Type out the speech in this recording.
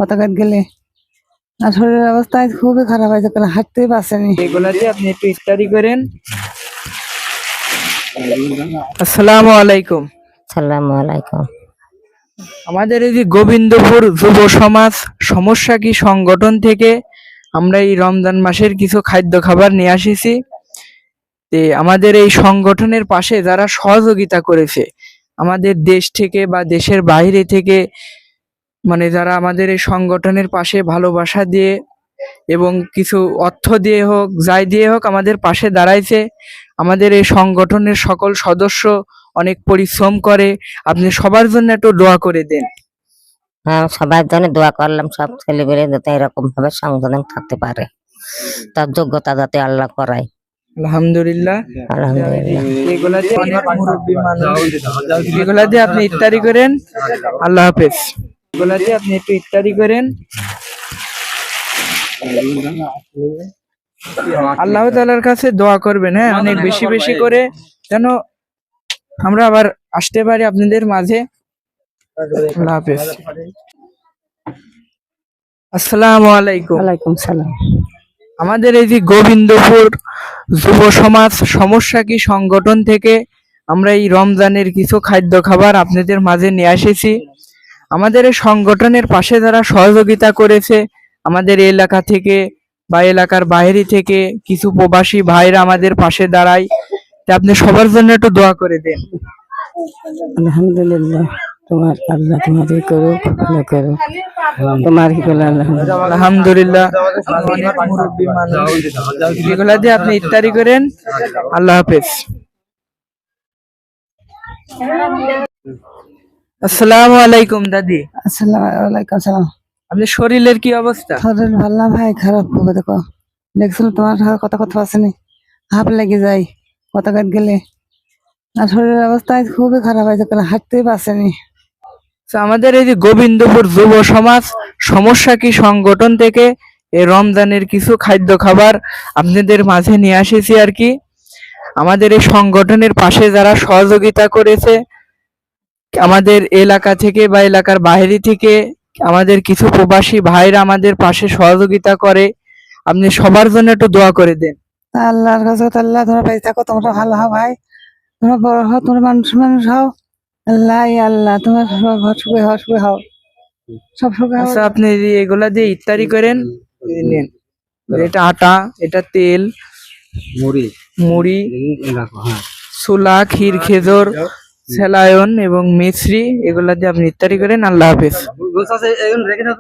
পতাকাত গেলে। আর শরীরের অবস্থা আজ খুবই খারাপ হয়েছে, কারণ হাঁটতেই পারছেনি। এগুলা দিয়ে আপনি একটু ইফতারি করেন। আসসালামু আলাইকুম। সালামু আলাইকুম। আমাদের এই যে গোবিন্দপুর যুব সমাজ সমস্যা কি সংগঠন থেকে আমরা এই রমজান মাসের কিছু খাদ্য খাবার নিয়ে আসিছি। আমাদের এই সংগঠনের পাশে যারা সহযোগিতা করেছে আমাদের দেশ থেকে বা দেশের বাইরে থেকে, মানে যারা আমাদের এই সংগঠনের পাশে ভালোবাসা দিয়ে এবং কিছু অর্থ দিয়ে হোক, যাই দিয়ে হোক আমাদের পাশে দাঁড়াইছে। আমাদের এই সংগঠনের সকল সদস্য অনেক পরিশ্রম করে। আপনি সবার জন্য একটু দোয়া করে দেন। হ্যাঁ, সবার জন্য দোয়া করলাম, সব ছেলেমেয়ে যাতে এরকম ভাবে সংশোধন থাকতে পারে, তার যোগ্যতা যাতে আল্লাহ করায়। আলহামদুলিল্লাহ। আলহামদুলিল্লাহ। এগুলা দিয়ে অনেক মুরব্বী মানুষ, এগুলা দিয়ে আপনি ইফতারি করেন। আল্লাহ হাফেজ। এগুলা দিয়ে আপনি একটু ইফতারি করেন। আল্লাহ তাআলার কাছে দোয়া করবেন, হ্যাঁ, অনেক বেশি বেশি করে, যেন আমরা আবার আসতে পারি আপনাদের মাঝে। আল্লাহ হাফেজ। আসসালামু আলাইকুম। ওয়ালাইকুম সালাম। আমাদের এই যে গোবিন্দপুর যুব সমাজ সমস্যা কি সংগঠন থেকে আমরা এই রমজানের কিছু খাদ্য খাবার আপনাদের মাঝে নিয়ে এসেছি। আমাদের এই সংগঠনের পাশে যারা সহযোগিতা করেছে আমাদের এলাকা থেকে বা এলাকার বাইরে থেকে কিছু প্রবাসী ভাইরা আমাদের পাশে দাঁড়ায়। তা আপনি সবার জন্য একটু দোয়া করে দেন। আলহামদুলিল্লাহ, তোমার আল্লাহ তোমাদের করুক, ভালো করুক। তোমার কি বলে? আলহামদুলিল্লাহ। অনেক মুরব্বী মানুষ, এগুলা দিয়ে আপনি ইফতারি করেন। আল্লাহ হাফেজ। আসসালামু আলাইকুম দাদি। আসসালামু আলাইকুম সালাম। আপনার শরীরের কি অবস্থা? শরীর ভালো না ভাই, খারাপ খুব। দেখো, দেখছিল তোমার সাথে কথা কথা আসেনি, হাফ লেগে যায় পতাকাত গেলে। আর শরীরের অবস্থা আজ খুবই খারাপ হয়েছে, কারণ হাঁটতেই পারছেনি। তো আমাদের এই যে গোবিন্দপুর যুব সমাজ সমস্যা কি সংগঠন থেকে এই রমজানের কিছু খাদ্য খাবার আপনাদের মাঝে নিয়ে এসেছি আর কি। আমাদের এই সংগঠনের পাশে যারা সহযোগিতা করেছে আমাদের এলাকা থেকে বা এলাকার বাইরে থেকে, আমাদের কিছু প্রবাসী ভাইরা আমাদের পাশে সহযোগিতা করে। আপনি সবার জন্য একটু দোয়া করে দেন। তা আল্লাহর কাছে তো আল্লাহ, তোমরা বেঁচে থাকো, তোমরা ভালো হও ভাই, তোমরা বড় হও, তোমরা মানুষ মানুষ হও। আল্লাহ আল্লাহ, তোমরা সব সুখে হও, সুখে হও, সব সুখে হও। আচ্ছা, আপনি এগুলা দিয়ে ইফতারি করেন। নেন, এটা আটা, এটা তেল, মুড়ি, ছোলা, ক্ষীর, খেজুর, স্যালায়ন এবং মিছরি, এগুলা দিয়ে আপনি ইফতারি করেন। আল্লাহ হাফেজ।